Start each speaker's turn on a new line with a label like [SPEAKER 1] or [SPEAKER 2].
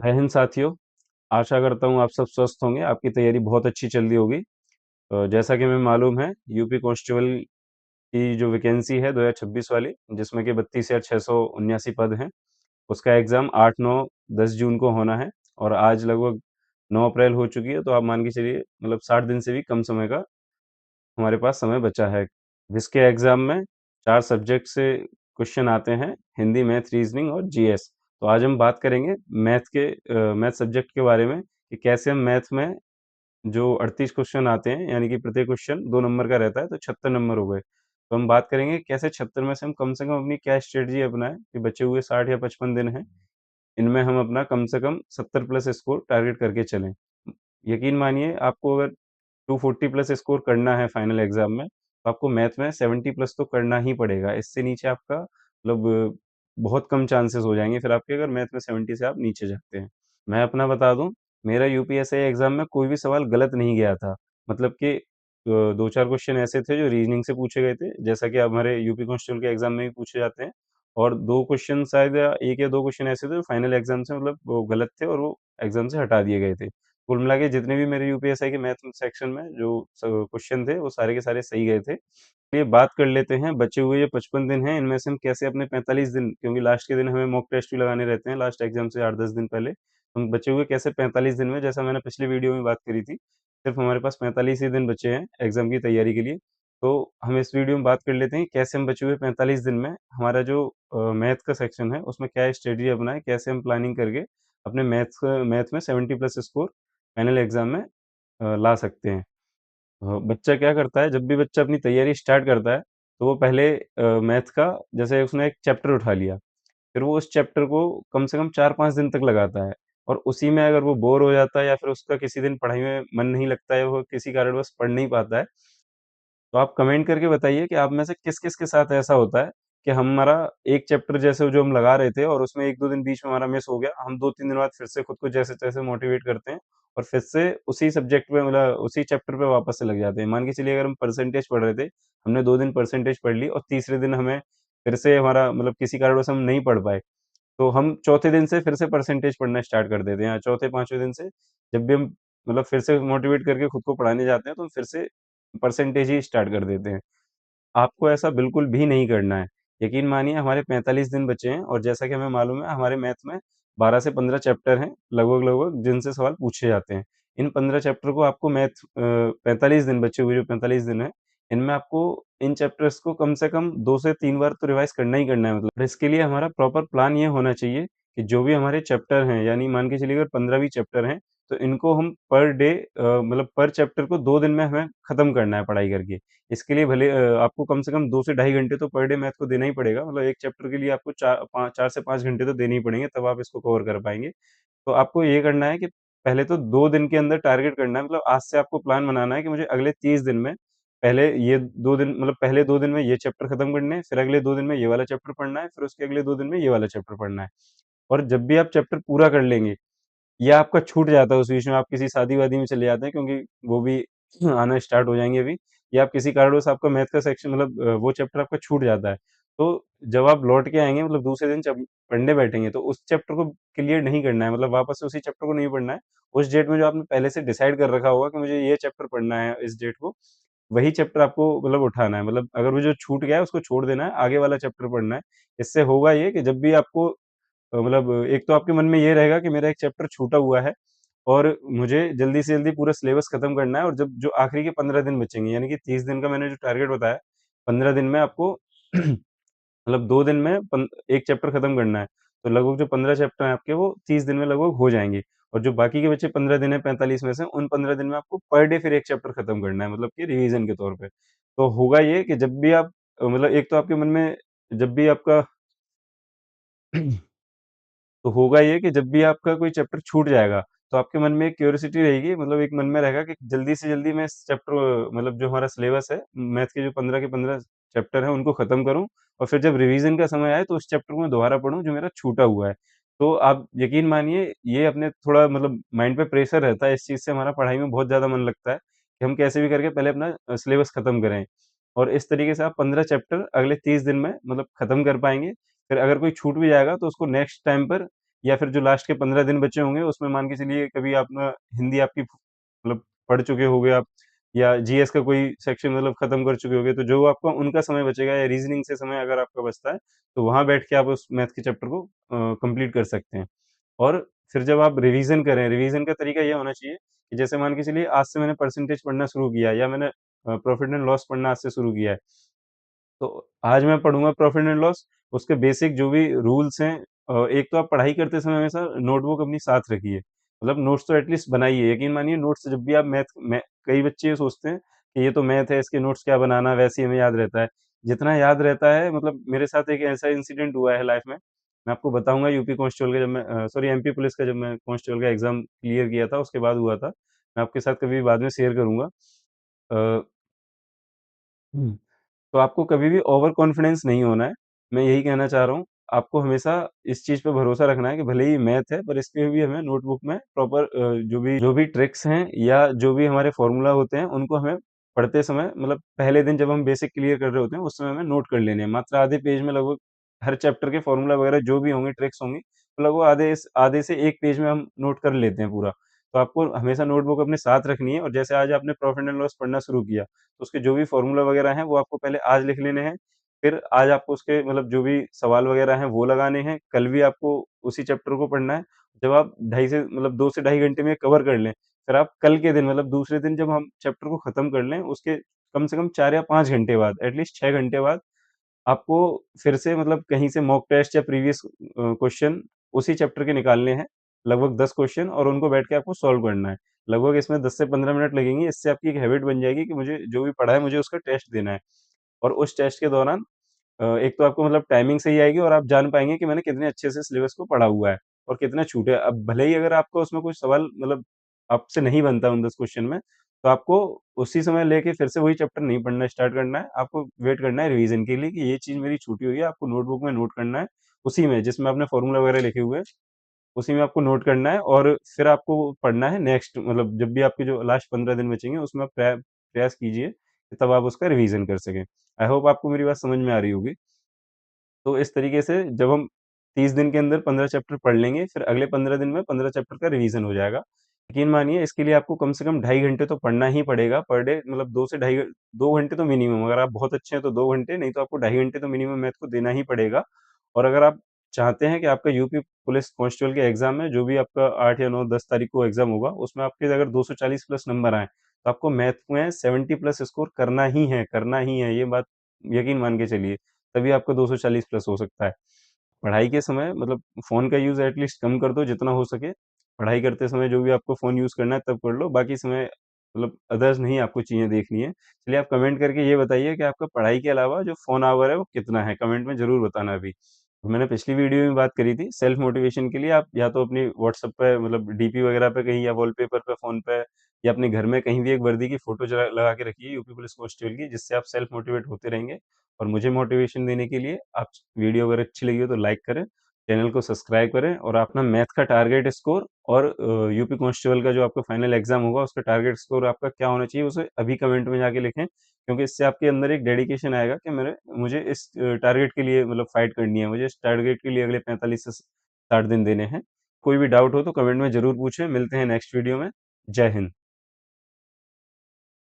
[SPEAKER 1] जय हिंद साथियों। आशा करता हूँ आप सब स्वस्थ होंगे, आपकी तैयारी बहुत अच्छी चल रही होगी। जैसा कि हमें मालूम है, यूपी कांस्टेबल की जो वैकेंसी है 2026 वाली, जिसमें कि 32,679 पद हैं, उसका एग्ज़ाम 8, 9, 10 जून को होना है। और आज लगभग 9 अप्रैल हो चुकी है, तो आप मान के चलिए मतलब 60 दिन से भी कम समय का हमारे पास समय बचा है। जिसके एग्ज़ाम में 4 सब्जेक्ट से क्वेश्चन आते हैं, हिंदी, मैथ, रीज़निंग और जीएस। तो आज हम बात करेंगे मैथ सब्जेक्ट के बारे में कि कैसे हम मैथ में जो 38 क्वेश्चन आते हैं, यानी कि प्रत्येक क्वेश्चन 2 नंबर का रहता है, तो 76 नंबर हो गए। तो हम बात करेंगे कैसे 76 में से कम अपनी क्या स्ट्रेटजी अपनाएँ कि बचे हुए 60 या 55 दिन हैं, इनमें हम अपना कम से कम 70 प्लस स्कोर टारगेट करके चलें। यकीन मानिए, आपको अगर 240 प्लस स्कोर करना है फाइनल एग्ज़ाम में, तो आपको मैथ में 70 प्लस तो करना ही पड़ेगा। इससे नीचे आपका मतलब बहुत कम चांसेस हो जाएँगे फिर आपके, अगर मैथ में 70 से आप नीचे जाते हैं। मैं अपना बता दूँ, मेरा यूपीएससी एग्ज़ाम में कोई भी सवाल गलत नहीं गया था। मतलब कि 2-4 क्वेश्चन ऐसे थे जो रीज़निंग से पूछे गए थे, जैसा कि हमारे यूपी कांस्टेबल के एग्ज़ाम में भी पूछे जाते हैं। और 2 क्वेश्चन शायद, या 1 या 2 क्वेश्चन ऐसे थे जो फाइनल एग्ज़ाम से मतलब वो गलत थे और वो एग्ज़ाम से हटा दिए गए थे। कुल मिला के जितने भी मेरे यूपीएससी के मैथ सेक्शन में जो क्वेश्चन थे, वो सारे के सारे सही गए थे। चलिए बात कर लेते हैं, बचे हुए ये 55 दिन हैं, इनमें से हम कैसे अपने 45 दिन, क्योंकि लास्ट के दिन हमें मॉक टेस्ट भी लगाने रहते हैं लास्ट एग्जाम से 8-10 दिन पहले। हम बचे हुए कैसे 45 दिन में, जैसा मैंने पिछली वीडियो में बात करी थी, सिर्फ हमारे पास 45 ही दिन बचे हैं एग्जाम की तैयारी के लिए। तो हम इस वीडियो में बात कर लेते हैं कैसे हम बचे हुए 45 दिन में हमारा जो मैथ का सेक्शन है उसमें क्या स्ट्रेटजी अपनाएं, कैसे हम प्लानिंग करके अपने मैथ में 70 प्लस स्कोर फाइनल एग्जाम में ला सकते हैं। बच्चा क्या करता है, जब भी बच्चा अपनी तैयारी स्टार्ट करता है, तो वो पहले मैथ का, जैसे उसने एक चैप्टर उठा लिया, फिर वो उस चैप्टर को कम से कम 4-5 दिन तक लगाता है। और उसी में अगर वो बोर हो जाता है या फिर उसका किसी दिन पढ़ाई में मन नहीं लगता है, वो किसी कारणवश पढ़ नहीं पाता है, तो आप कमेंट करके बताइए कि आप में से किस-किस के साथ ऐसा होता है कि हमारा एक चैप्टर जैसे जो हम लगा रहे थे और उसमें 1-2 दिन बीच में हमारा मिस हो गया, हम 2-3 दिन बाद फिर से खुद को जैसे-तैसे मोटिवेट करते हैं और फिर से उसी सब्जेक्ट पे मतलब उसी चैप्टर पे वापस से लग जाते हैं। मान के चलिए, अगर हम परसेंटेज पढ़ रहे थे, हमने 2 दिन परसेंटेज पढ़ ली और तीसरे दिन हमें फिर से हमारा मतलब किसी कारणवश हम नहीं पढ़ पाए, तो हम चौथे दिन से फिर से परसेंटेज पढ़ना स्टार्ट कर देते हैं, या चौथे-पाँचवें दिन से जब भी हम मतलब फिर से मोटिवेट करके खुद को पढ़ाने जाते हैं, तो हम फिर से परसेंटेज ही स्टार्ट कर देते हैं। आपको ऐसा बिल्कुल भी नहीं करना है। यकीन मानिए, हमारे 45 दिन बचे हैं और जैसा कि हमें मालूम है, हमारे मैथ में 12 से 15 चैप्टर हैं लगभग-लगभग, जिनसे सवाल पूछे जाते हैं। इन 15 चैप्टर को आपको 45 दिन बचे हुए जो 45 दिन हैं, इनमें आपको इन चैप्टर्स को कम से कम 2 से 3 बार तो रिवाइज़ करना ही करना है मतलब। और इसके लिए हमारा प्रॉपर प्लान ये होना चाहिए कि जो भी हमारे चैप्टर हैं, यानी मान के चलिए अगर 15 भी चैप्टर हैं, तो इनको हम पर डे मतलब पर चैप्टर को 2 दिन में हमें खत्म करना है पढ़ाई करके। इसके लिए भले आपको कम से कम 2 से ढाई घंटे तो पर डे मैथ को देना ही पड़ेगा, मतलब एक चैप्टर के लिए आपको 4 से 5 घंटे तो देने ही पड़ेंगे, तब आप इसको कवर कर पाएँगे। तो आपको ये करना है कि पहले तो 2 दिन के अंदर टारगेट करना है, मतलब आज से आपको प्लान बनाना है कि मुझे अगले 30 दिन में पहले ये 2 दिन, मतलब पहले 2 दिन में ये चैप्टर खत्म करने हैं, फिर अगले 2 दिन में ये वाला चैप्टर पढ़ना है, फिर उसके अगले 2 दिन में ये वाला चैप्टर पढ़ना है। और जब भी आप चैप्टर पूरा कर लेंगे या आपका छूट जाता है उस बीच में, आप किसी शादी-वादी में चले जाते हैं, क्योंकि वो भी आना स्टार्ट हो जाएँगे अभी, या आप किसी कारणवश आपका मैथ का सेक्शन मतलब वो चैप्टर आपका छूट जाता है। तो जब आप लौट के आएँगे, मतलब दूसरे दिन जब पढ़ने बैठेंगे, तो उस चैप्टर को क्लियर नहीं करना है, मतलब वापस से उसी चैप्टर को नहीं पढ़ना है। उस डेट में जो आपने पहले से डिसाइड कर रखा होगा कि मुझे ये चैप्टर पढ़ना है इस डेट को, वही चैप्टर आपको मतलब उठाना है। मतलब अगर वो जो छूट गया है उसको छोड़ देना है, आगे वाला चैप्टर पढ़ना है। इससे होगा ये कि जब भी आपको मतलब एक तो आपके मन में ये रहेगा कि मेरा एक चैप्टर छूटा हुआ है और मुझे जल्दी से जल्दी पूरा सिलेबस खत्म करना है, और जब जो आखिरी के 15 दिन बचेंगे, यानी कि 30 दिन का मैंने जो टारगेट बताया, 15 दिन में आपको मतलब 2 दिन में एक चैप्टर खत्म करना है। तो लगभग जो 15 चैप्टर हैं आपके, वो 30 दिन में लगभग हो जाएँगे। और जो बाकी के बचे 15 दिन है 45 में से, उन 15 दिन में आपको पर डे फिर एक चैप्टर खत्म करना है, मतलब कि रिवीजन के तौर पे। तो होगा ये कि जब भी आप मतलब एक तो आपके मन में जब भी आपका तो होगा ये कि जब भी आपका कोई चैप्टर छूट जाएगा, तो आपके मन में एक क्यूरियोसिटी रहेगी, मतलब एक मन में रहेगा कि जल्दी से जल्दी मैं इस चैप्टर मतलब जो हमारा सिलेबस है, मैथ के जो 15 के 15 चैप्टर हैं, उनको खत्म करूँ और फिर जब रिवीजन का समय आए, तो उस चैप्टर को मैं दोबारा पढूँ जो मेरा छूटा हुआ है। तो आप यकीन मानिए, ये अपने थोड़ा मतलब माइंड पे प्रेशर रहता है, इस चीज़ से हमारा पढ़ाई में बहुत ज़्यादा मन लगता है कि हम कैसे भी करके पहले अपना सिलेबस खत्म करें। और इस तरीके से आप 15 चैप्टर अगले 30 दिन में मतलब खत्म कर पाएँगे। फिर अगर कोई छूट भी जाएगा, तो उसको नेक्स्ट टाइम पर या फिर जो लास्ट के 15 दिन बचे होंगे उसमें मान के चलिए कभी आप ना हिंदी आपकी मतलब पढ़ चुके होंगे आप, या जीएस का कोई सेक्शन मतलब खत्म कर चुके होंगे, तो जो आपका उनका समय बचेगा या रीजनिंग से समय अगर आपका बचता है, तो वहाँ बैठ के आप उस मैथ के चैप्टर को कंप्लीट कर सकते हैं। और फिर जब आप रिवीजन करें, रिवीजन का तरीका ये होना चाहिए कि जैसे मान के चलिए आज से मैंने परसेंटेज पढ़ना शुरू किया, या मैंने प्रॉफिट एंड लॉस पढ़ना आज से शुरू किया है, तो आज मैं पढ़ूँगा प्रॉफिट एंड लॉस, उसके बेसिक जो भी रूल्स हैं, एक तो आप पढ़ाई करते समय हमेशा नोटबुक अपनी साथ रखिए। मतलब नोट्स तो एटलीस्ट बनाइए, यकीन मानिए नोट्स जब भी आप मै कई बच्चे ये सोचते हैं कि ये तो मैथ है, इसके नोट्स क्या बनाना, वैसे ही हमें याद रहता है। जितना याद रहता है, मतलब मेरे साथ एक ऐसा इंसिडेंट हुआ है लाइफ में, मैं आपको बताऊँगा यूपी कांस्टेबल का, जब मैं सॉरी एमपी पुलिस का जब मैं कांस्टेबल का एग्ज़ाम क्लियर किया था, उसके बाद हुआ था। मैं आपके साथ कभी बाद में शेयर करूँगा। अ, हुँ। तो आपको कभी भी ओवर कॉन्फिडेंस नहीं होना है। मैं यही कहना चाह रहा हूँ, आपको हमेशा इस चीज़ पे भरोसा रखना है कि भले ही मैथ है, पर इसके भी हमें नोटबुक में प्रॉपर जो भी ट्रिक्स हैं या जो भी हमारे फ़ॉर्मूला होते हैं, उनको हमें पढ़ते समय मतलब पहले दिन जब हम बेसिक क्लियर कर रहे होते हैं, उस समय हमें नोट कर लेने हैं। मात्र आधे पेज में लगभग हर चैप्टर के फ़ॉर्मूला वगैरह जो भी होंगे, ट्रिक्स होंगी, तो लगभग आधे से 1 पेज में हम नोट कर लेते हैं पूरा। तो आपको हमेशा नोटबुक अपने साथ रखनी है, और जैसे आज आपने प्रॉफिट एंड लॉस पढ़ना शुरू किया, तो उसके जो भी फ़ॉर्मूला वगैरह हैं, वो आपको पहले आज लिख लेने हैं। फिर आज आपको उसके मतलब जो भी सवाल वगैरह हैं, वो लगाने हैं। कल भी आपको उसी चैप्टर को पढ़ना है। जब आप ढाई से मतलब 2 से ढाई घंटे में कवर कर लें, फिर आप कल के दिन मतलब दूसरे दिन जब हम चैप्टर को खत्म कर लें, उसके कम से कम 4 या 5 घंटे बाद, एटलीस्ट 6 घंटे बाद आपको फिर से मतलब कहीं से मॉक टेस्ट या प्रीवियस क्वेश्चन उसी चैप्टर के निकालने हैं, लगभग 10 क्वेश्चन, और उनको बैठ के आपको सॉल्व करना है। लगभग इसमें 10 से 15 मिनट लगेंगे, इससे आपकी एक हैबिट बन जाएगी कि मुझे जो भी पढ़ा है, मुझे उसका टेस्ट देना है। और उस टेस्ट के दौरान एक तो आपको मतलब टाइमिंग सही आएगी, और आप जान पाएँगे कि मैंने कितने अच्छे से सिलेबस को पढ़ा हुआ है और कितना छूटा है। अब भले ही अगर आपको उसमें कोई सवाल मतलब आपसे नहीं बनता उन 10 क्वेश्चन में, तो आपको उसी समय लेके फिर से वही चैप्टर नहीं पढ़ना स्टार्ट करना है। आपको वेट करना है रिवीजन के लिए कि ये चीज़ मेरी छूटी हुई है, आपको नोटबुक में नोट करना है, उसी में जिसमें आपने फ़ॉर्मूला वगैरह लिखे हुए हैं, उसी में आपको नोट करना है, और फिर आपको पढ़ना है नेक्स्ट मतलब जब भी आपके जो लास्ट 15 दिन बचेंगे, उसमें आप प्रयास कीजिए कि तब आप उसका रिवीजन कर सकें। आई होप आपको मेरी बात समझ में आ रही होगी। तो इस तरीके से जब हम 30 दिन के अंदर 15 चैप्टर पढ़ लेंगे, फिर अगले 15 दिन में 15 चैप्टर का रिवीजन हो जाएगा। यकीन मानिए इसके लिए आपको कम से कम ढाई घंटे तो पढ़ना ही पड़ेगा पर डे, मतलब 2 घंटे तो मिनिमम, अगर आप बहुत अच्छे हैं तो 2 घंटे, नहीं तो आपको ढाई घंटे तो मिनिमम मैथ को देना ही पड़ेगा। और अगर आप चाहते हैं कि आपका यूपी पुलिस कांस्टेबल के एग्ज़ाम में जो भी आपका 8 या 9, 10 तारीख को एग्ज़ाम होगा, उसमें आपके अगर 240 प्लस नंबर आएँ, तो आपको मैथ में 70 प्लस स्कोर करना ही है, ये बात यकीन मान के चलिए। तभी आपका 240 प्लस हो सकता है। पढ़ाई के समय मतलब फ़ोन का यूज़ एटलीस्ट कम कर दो जितना हो सके। पढ़ाई करते समय जो भी आपको फ़ोन यूज़ करना है तब कर लो, बाकी समय मतलब अदर्स नहीं आपको चीज़ें देखनी है। चलिए आप कमेंट करके ये बताइए कि आपका पढ़ाई के अलावा जो फ़ोन आवर है वो कितना है? कमेंट में ज़रूर बताना अभी। मैंने पिछली वीडियो में बात करी थी सेल्फ मोटिवेशन के लिए आप या तो अपनी व्हाट्सएप पे मतलब डीपी वगैरह पे कहीं, या वॉलपेपर पे फ़ोन पे, या अपने घर में कहीं भी एक वर्दी की फ़ोटो जला लगा के रखिए यूपी पुलिस कांस्टेबल की, जिससे आप सेल्फ मोटिवेट होते रहेंगे। और मुझे मोटिवेशन देने के लिए आप वीडियो अगर अच्छी लगी हो तो लाइक करें, चैनल को सब्सक्राइब करें, और अपना मैथ का टारगेट स्कोर और यूपी कांस्टेबल का जो आपका फाइनल एग्ज़ाम होगा उसका टारगेट स्कोर आपका क्या होना चाहिए, उसे अभी कमेंट में जाके लिखें। क्योंकि इससे आपके अंदर एक डेडिकेशन आएगा कि मुझे इस टारगेट के लिए मतलब फाइट करनी है, मुझे इस टारगेट के लिए अगले 45 से 60 दिन देने हैं। कोई भी डाउट हो तो कमेंट में ज़रूर पूछें। मिलते हैं नेक्स्ट वीडियो में। जय हिंद।